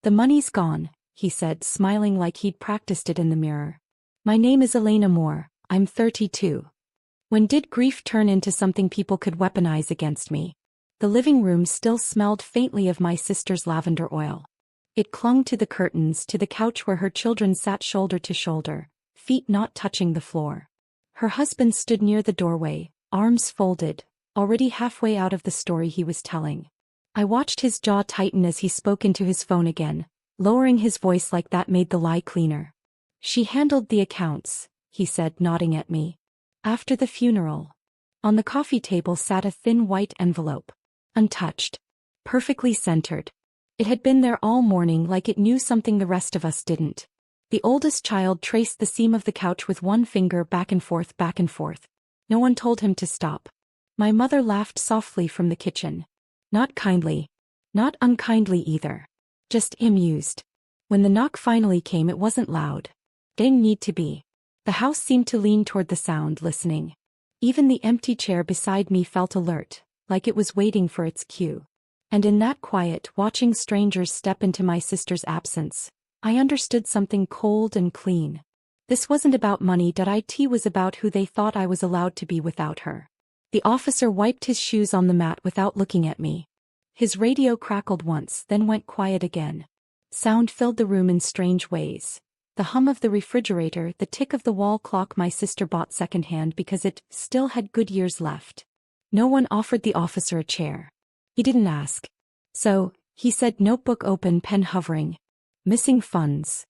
"The money's gone," he said, smiling like he'd practiced it in the mirror. "My name is Elena Moore, I'm 32. When did grief turn into something people could weaponize against me?" The living room still smelled faintly of my sister's lavender oil. It clung to the curtains, to the couch where her children sat shoulder to shoulder, feet not touching the floor. Her husband stood near the doorway, arms folded, already halfway out of the story he was telling. I watched his jaw tighten as he spoke into his phone again, lowering his voice like that made the lie cleaner. "She handled the accounts," he said, nodding at me. "After the funeral." On the coffee table sat a thin white envelope. Untouched. Perfectly centered. It had been there all morning, like it knew something the rest of us didn't. The oldest child traced the seam of the couch with one finger, back and forth, back and forth. No one told him to stop. My mother laughed softly from the kitchen. Not kindly. Not unkindly either. Just amused. When the knock finally came, it wasn't loud. Didn't need to be. The house seemed to lean toward the sound, listening. Even the empty chair beside me felt alert, like it was waiting for its cue. And in that quiet, watching strangers step into my sister's absence, I understood something cold and clean. This wasn't about money. It was about who they thought I was allowed to be without her. The officer wiped his shoes on the mat without looking at me. His radio crackled once, then went quiet again. Sound filled the room in strange ways. The hum of the refrigerator, the tick of the wall clock my sister bought secondhand because it still had good years left. No one offered the officer a chair. He didn't ask. "So," he said, notebook open, pen hovering. "Missing funds."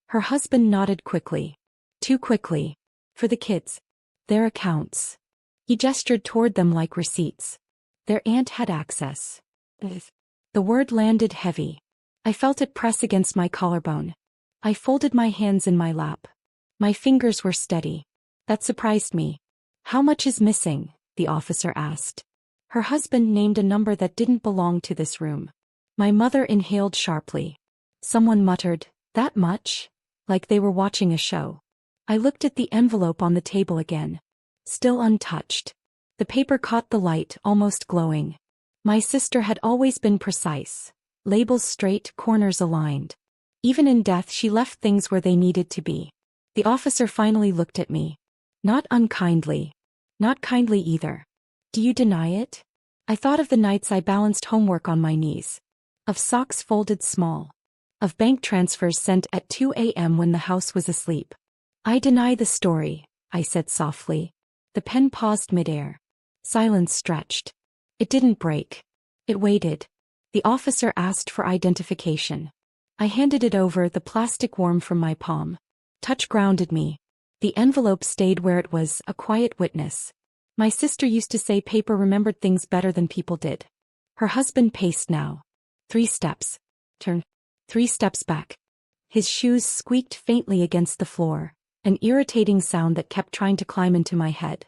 Her husband nodded quickly. Too quickly. "For the kids. Their accounts." He gestured toward them like receipts. "Their aunt had access." The word landed heavy. I felt it press against my collarbone. I folded my hands in my lap. My fingers were steady. That surprised me. "How much is missing?" the officer asked. Her husband named a number that didn't belong to this room. My mother inhaled sharply. Someone muttered, "That much?" like they were watching a show. I looked at the envelope on the table again. Still untouched. The paper caught the light, almost glowing. My sister had always been precise. Labels straight, corners aligned. Even in death she left things where they needed to be. The officer finally looked at me. Not unkindly. Not kindly either. "Do you deny it?" I thought of the nights I balanced homework on my knees. Of socks folded small. Of bank transfers sent at 2 a.m. when the house was asleep. "I deny the story," I said softly. The pen paused midair. Silence stretched. It didn't break. It waited. The officer asked for identification. I handed it over, the plastic warm from my palm. Touch grounded me. The envelope stayed where it was, a quiet witness. My sister used to say paper remembered things better than people did. Her husband paced now. 3 steps. Turn. 3 steps back. His shoes squeaked faintly against the floor, an irritating sound that kept trying to climb into my head.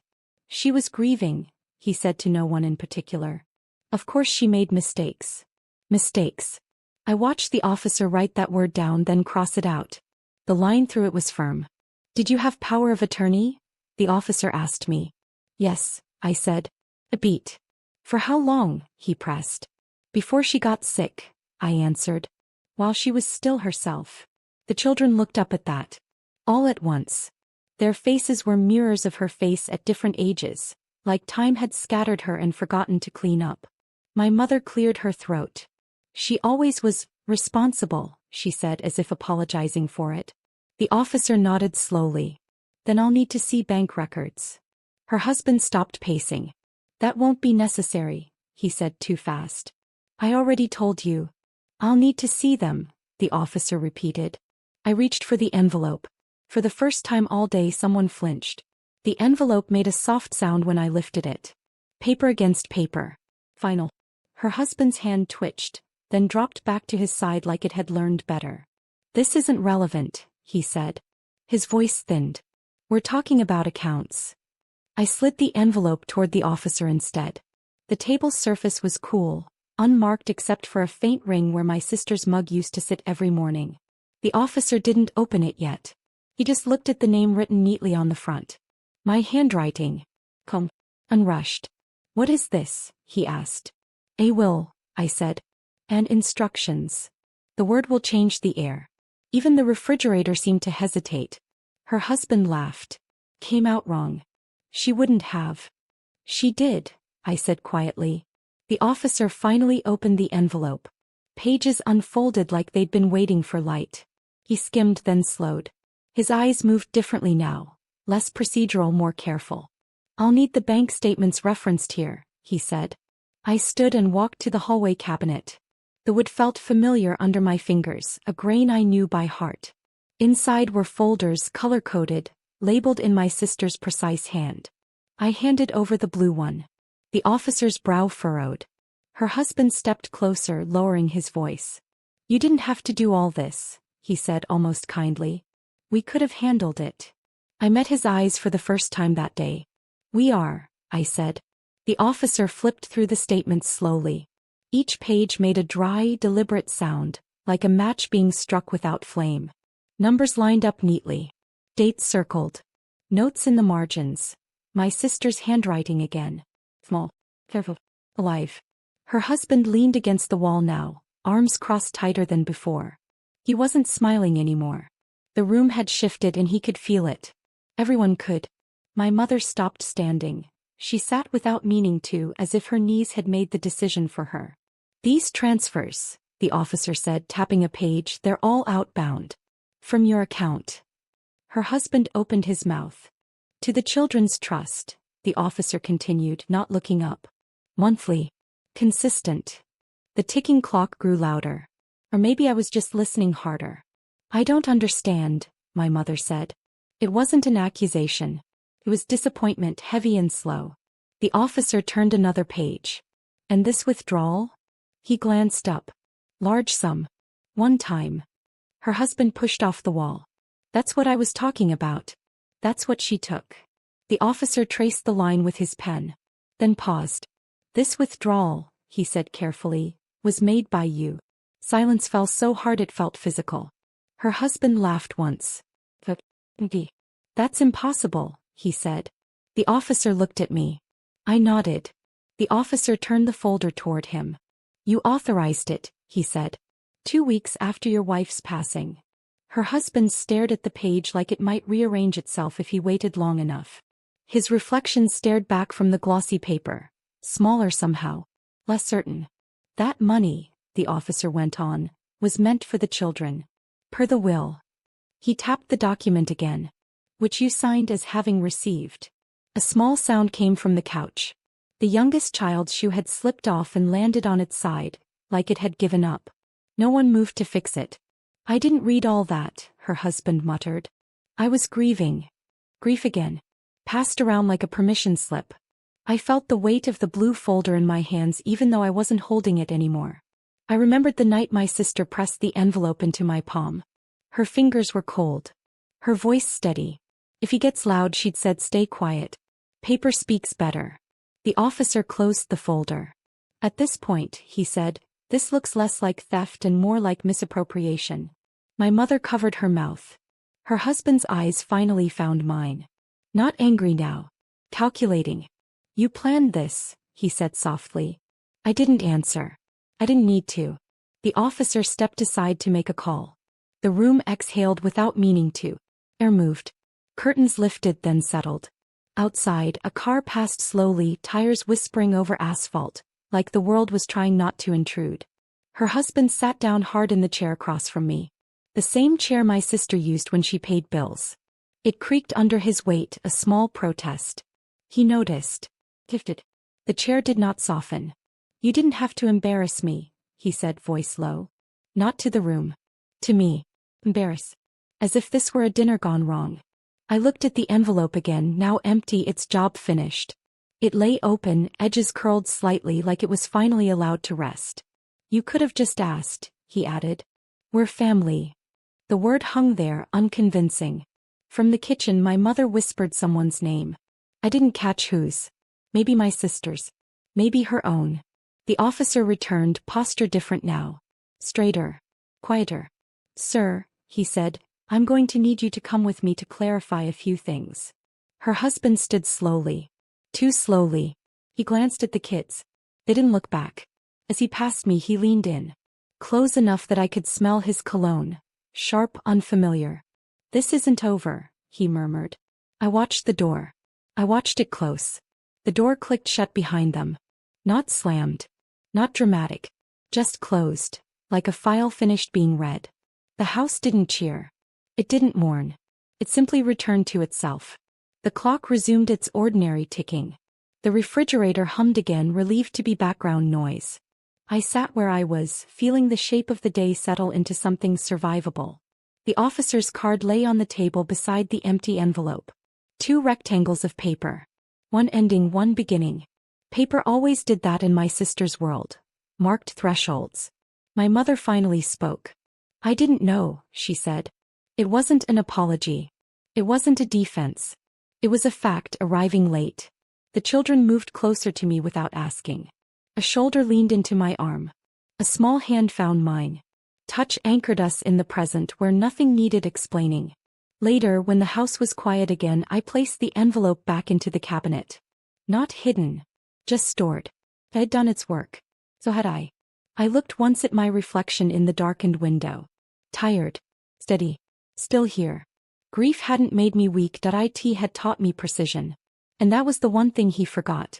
"She was grieving," he said to no one in particular. "Of course she made mistakes." Mistakes. I watched the officer write that word down, then cross it out. The line through it was firm. "Did you have power of attorney?" the officer asked me. "Yes," I said. "A beat." "For how long?" he pressed. "Before she got sick," I answered. "While she was still herself." The children looked up at that. All at once. Their faces were mirrors of her face at different ages, like time had scattered her and forgotten to clean up. My mother cleared her throat. "She always was responsible," she said, as if apologizing for it. The officer nodded slowly. "Then I'll need to see bank records." Her husband stopped pacing. "That won't be necessary," he said too fast. "I already told you." "I'll need to see them," the officer repeated. I reached for the envelope. For the first time all day someone flinched. The envelope made a soft sound when I lifted it. Paper against paper. Final. Her husband's hand twitched, then dropped back to his side like it had learned better. "This isn't relevant," he said. His voice thinned. "We're talking about accounts." I slid the envelope toward the officer instead. The table's surface was cool, unmarked except for a faint ring where my sister's mug used to sit every morning. The officer didn't open it yet. He just looked at the name written neatly on the front. My handwriting. Calm. Unrushed. "What is this?" he asked. "A will," I said. "And instructions." The word will change the air. Even the refrigerator seemed to hesitate. Her husband laughed. Came out wrong. She wouldn't have. She did, I said quietly. The officer finally opened the envelope. Pages unfolded like they'd been waiting for light. He skimmed, then slowed. His eyes moved differently now, less procedural, more careful. I'll need the bank statements referenced here, he said. I stood and walked to the hallway cabinet. The wood felt familiar under my fingers, a grain I knew by heart. Inside were folders color-coded, labeled in my sister's precise hand. I handed over the blue one. The officer's brow furrowed. Her husband stepped closer, lowering his voice. You didn't have to do all this, he said almost kindly. We could have handled it. I met his eyes for the first time that day. We are, I said. The officer flipped through the statements slowly. Each page made a dry, deliberate sound, like a match being struck without flame. Numbers lined up neatly. Dates circled. Notes in the margins. My sister's handwriting again. Small. Careful. Alive. Her husband leaned against the wall now, arms crossed tighter than before. He wasn't smiling anymore. The room had shifted and he could feel it. Everyone could. My mother stopped standing. She sat without meaning to, as if her knees had made the decision for her. These transfers, the officer said, tapping a page, they're all outbound. From your account. Her husband opened his mouth. To the Children's Trust, the officer continued, not looking up. Monthly. Consistent. The ticking clock grew louder. Or maybe I was just listening harder. I don't understand, my mother said. It wasn't an accusation. It was disappointment, heavy and slow. The officer turned another page. And this withdrawal? He glanced up. Large sum. One time. Her husband pushed off the wall. That's what I was talking about. That's what she took. The officer traced the line with his pen. Then paused. This withdrawal, he said carefully, was made by you. Silence fell so hard it felt physical. Her husband laughed once. That's impossible, he said. The officer looked at me. I nodded. The officer turned the folder toward him. You authorized it, he said. 2 weeks after your wife's passing. Her husband stared at the page like it might rearrange itself if he waited long enough. His reflection stared back from the glossy paper. Smaller somehow. Less certain. That money, the officer went on, was meant for the children. Per the will. He tapped the document again. Which you signed as having received. A small sound came from the couch. The youngest child's shoe had slipped off and landed on its side, like it had given up. No one moved to fix it. I didn't read all that, her husband muttered. I was grieving. Grief again. Passed around like a permission slip. I felt the weight of the blue folder in my hands even though I wasn't holding it anymore. I remembered the night my sister pressed the envelope into my palm. Her fingers were cold. Her voice steady. If he gets loud, she'd said, stay quiet. Paper speaks better. The officer closed the folder. At this point, he said, this looks less like theft and more like misappropriation. My mother covered her mouth. Her husband's eyes finally found mine. Not angry now. Calculating. You planned this, he said softly. I didn't answer. I didn't need to. The officer stepped aside to make a call. The room exhaled without meaning to. Air moved. Curtains lifted then settled. Outside, a car passed slowly, tires whispering over asphalt, like the world was trying not to intrude. Her husband sat down hard in the chair across from me. The same chair my sister used when she paid bills. It creaked under his weight, a small protest. He noticed. Gifted. The chair did not soften. You didn't have to embarrass me, he said, voice low. Not to the room. To me. Embarrass. As if this were a dinner gone wrong. I looked at the envelope again, now empty, its job finished. It lay open, edges curled slightly like it was finally allowed to rest. You could have just asked, he added. We're family. The word hung there, unconvincing. From the kitchen my mother whispered someone's name. I didn't catch whose. Maybe my sister's. Maybe her own. The officer returned, posture different now. Straighter. Quieter. Sir, he said, I'm going to need you to come with me to clarify a few things. Her husband stood slowly. Too slowly. He glanced at the kids. They didn't look back. As he passed me, he leaned in. close enough that I could smell his cologne, sharp, unfamiliar. "This isn't over," he murmured. I watched the door. I watched it close. The door clicked shut behind them. Not slammed. Not dramatic. Just closed, like a file finished being read. The house didn't cheer. It didn't mourn. It simply returned to itself. The clock resumed its ordinary ticking. The refrigerator hummed again, relieved to be background noise. I sat where I was, feeling the shape of the day settle into something survivable. The officer's card lay on the table beside the empty envelope. 2 rectangles of paper. One ending, one beginning. Paper always did that in my sister's world. Marked thresholds. My mother finally spoke. "I didn't know," she said. It wasn't an apology. It wasn't a defense. It was a fact arriving late. The children moved closer to me without asking. A shoulder leaned into my arm. A small hand found mine. Touch anchored us in the present where nothing needed explaining. Later, when the house was quiet again, I placed the envelope back into the cabinet. Not hidden. Just stored. It had done its work. So had I. I looked once at my reflection in the darkened window. Tired. Steady. Still here. Grief hadn't made me weak. It had taught me precision. And that was the one thing he forgot.